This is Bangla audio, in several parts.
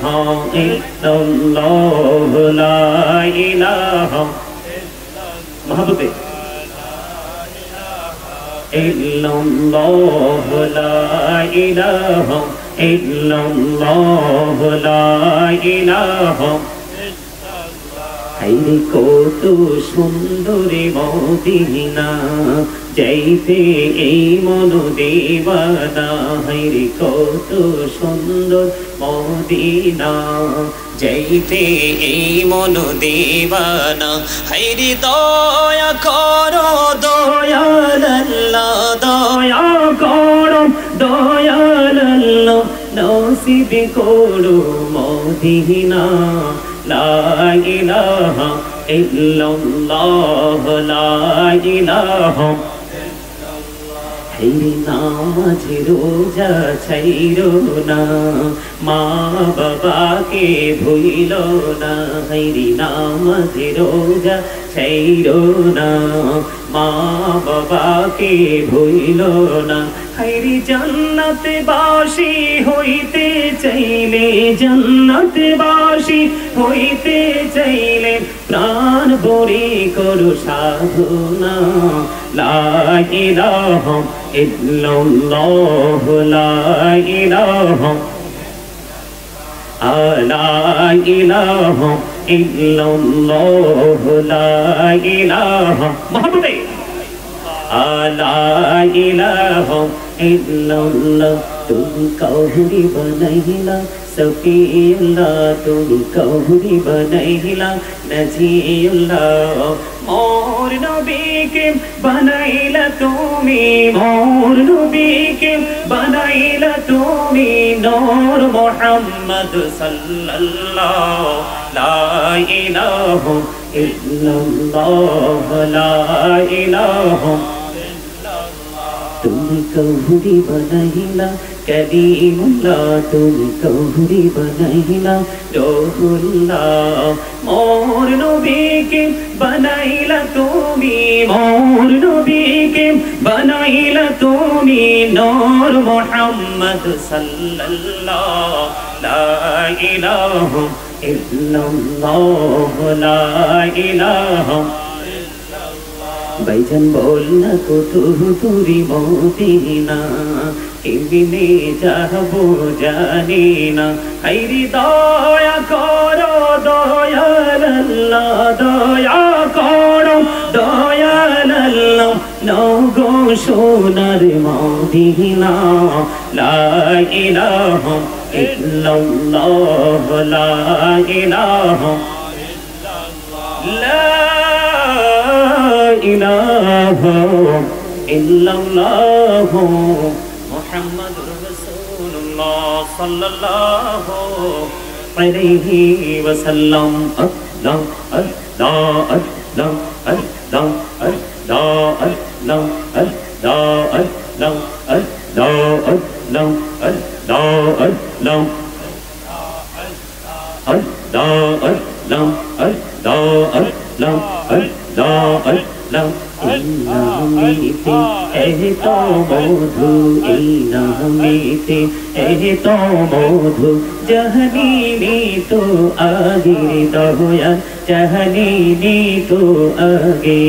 ইলাহা ইল্লাল্লাহ লা ইলাহা মহব্বতে ইল্লাল্লাহ লা ইলাহা ইল্লাল্লাহ লা ইলাহা হায়রে কত সুন্দর মদিনা যাইতে এই মন দেওয়ানা হায়রে কত সুন্দর মদিনা যাইতে এই মন দেওয়ানা হায়রে দয়া করো দয়াল আল্লাহ দয়া করো দয়াল আল্লাহ নসিব করো মদিনা লা ইলাহা ইল্লাল্লাহ লা ইলাহা হায়রে নামাজ রোজা ছাইরো না মা বাবাকে ভুইলো না হায়রে নামাজ রোজা ছাইরো না মা বাবাকে ভুইলো না হায়রে জান্নাতে বাসী হইতে চাইলে জান্নাতে বাসী হইতে চাইলে প্রাণ ভরে করো সাধনা লা ইলাহা ইল্লাল্লাহ লা ইলাহা লা ইলাহা ইল্লাল্লাহ লা ইলাহা মহব্বতে লা ইলাহা ইল্লাল্লাহ তুম কৌহরি বনাইলা সফিউল্লাহ তুম কৌহরি বনাইলা নজিউল্লাহ মোর নবীকে বানাইলা তুমি মোর নবীকে বানাইলা তুমি নূর মুহাম্মদ সাল্লাল্লাহু লা ইলাহা ইল্লাল্লাহ লা ইলাহা तुम कहुरी बनहिला करीमुल्लाह तुम कहुरी बनहिला रोहुल्लाह मोर नबी के बनाइला तुमी मोर नबी के बनाइला तुमी नूर मुहम्मद सल्लल्लाहु ला इलाहा इल्लल्लाह ला इलाहा भाईजान बोलना को तुरी मदीना केमने जाबो जानी ना हायरे दया करो दयाल अल्लाह दया करो दयाल अल्लाह नगो सोनार मदीना ला इलाहा इल्लल्लाह ला इलाहा ইলাহা ইল্লাল্লাহ মুহাম্মাদুর রাসূলুল্লাহ সাল্লাল্লাহু আলাইহি ওয়াসাল্লাম আল্লাহ আল্লাহ আল্লাহ আল্লাহ আল্লাহ আল্লাহ আল্লাহ আল্লাহ আল্লাহ আল্লাহ আল্লাহ আল্লাহ আল্লাহ আল্লাহ আল্লাহ আল্লাহ আল্লাহ ইনামিতে এত মধু ইনামিতে এত মধু জাহানিনি তো আগে দয়া জাহানিনি তো আগে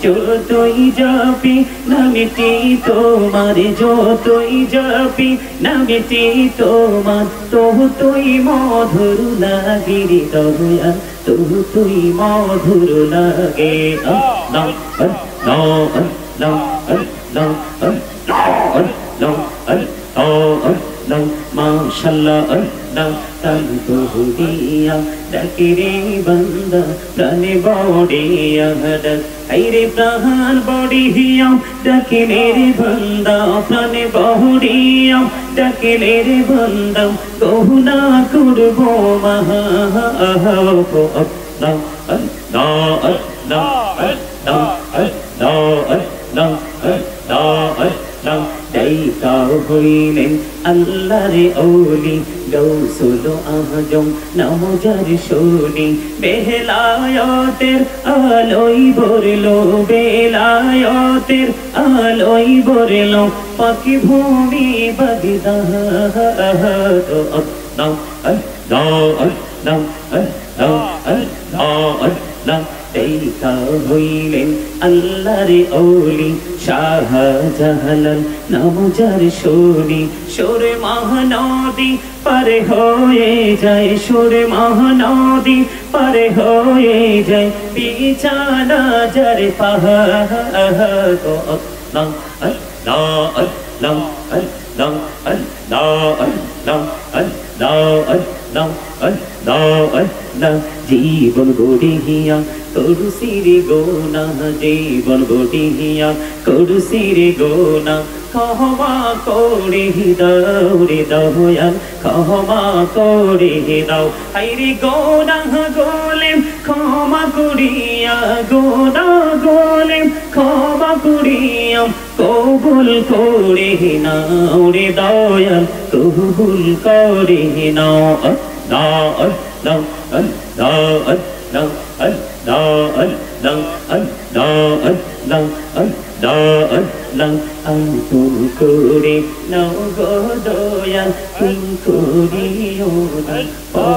যতই যাবি নামেটি তোমার যতই যাবি নামেটি তোমার তুই মধুর লাগে দয়া তুই মধুর লাগে আল্লাহ আল্লাহ আল্লাহ আল্লাহ আল্লাহ আল্লাহ আল্লাহ মাশাআল্লাহ আল্লাহ তানকুদিয়া ডাকিরে বান্দা প্রাণে বড়িয়া ডাক হায়রে প্রাণ বড়িয়া ডাকিলে রে বান্দা প্রাণে বড়িয়া ডাকিলে রে বান্দা গহুনা করব মহা আল্লাহ আল্লাহ আল্লাহ আল্লাহ আল্লাহ আল্লাহ আল্লাহ আল্লাহ দাইকা হইলেন আল্লাহর ওলি গৌসুল আজম নামজার শুনি বেলায়েতের আলোয় ভরলো বেলায়েতের আলোয় ভরলো পাখি ভূমি বাগদাদ দেখা হইলেন আল্লাহর ওলি শাহজালাল নাম যার শুনি সুরে মহানদী পারে হয়ে যায় সুরে মহানদী পারে হয়ে যায় বিছানা যার পাহাড় আল্লাহ আল্লাহ আল্লাহ আল্লাহ আল্লাহ আল্লাহ আল্লাহ আল্লাহ আল্লাহ জীবন গড়িয়া করুসিরে গোনা জীবন গড়িয়া করুসিরে গোনা ক্ষমা করে দাও রে দয়াল ক্ষমা করে দাও হাইরে গোনা গোলে ক্ষমা করিয়া গোনা গোলে ক্ষমা করিয়া কবুল করে নাও রে দয়াল কবুল করে নাও আল্লাহ আল্লাহ আল্লাহ আল্লাহ আল্লাহ আল্লাহ আল্লাহ আল্লাহ আল্লাহ আল্লাহ আতুল করে নাও গো দয়াল তুম করিও ও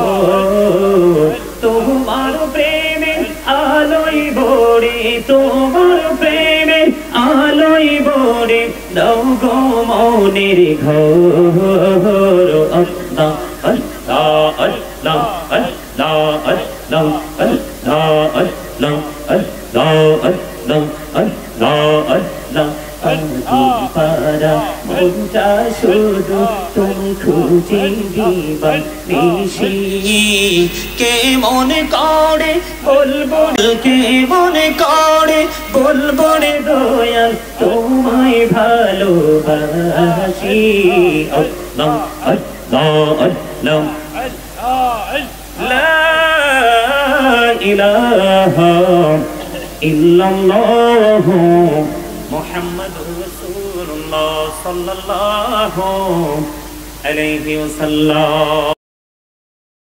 তোমার প্রেমে আলোই ভরে তোমার প্রেমে আলোই ভরে দাও গো মনের ঘর আল্লাহ আল্লাহ আল্লাহ আল্লাহ আল্লাহ আল্লাহ আল্লাহ আল্লাহ আল্লাহ আল্লাহ আল্লাহ পারা মনটা শুধু তুমি খুঁজে দিবা নিশি কে মনে করে বলবো কে মনে করে বলবো রে দয়াল তোমায় ভালোবাসি আল্লাহ আল্লাহ আল্লাহ লা ইলাহা ইল্লাল্লাহ মুহাম্মাদুর রাসূলুল্লাহ সাল্লাল্লাহু আলাইহি ওয়াসাল্লাম।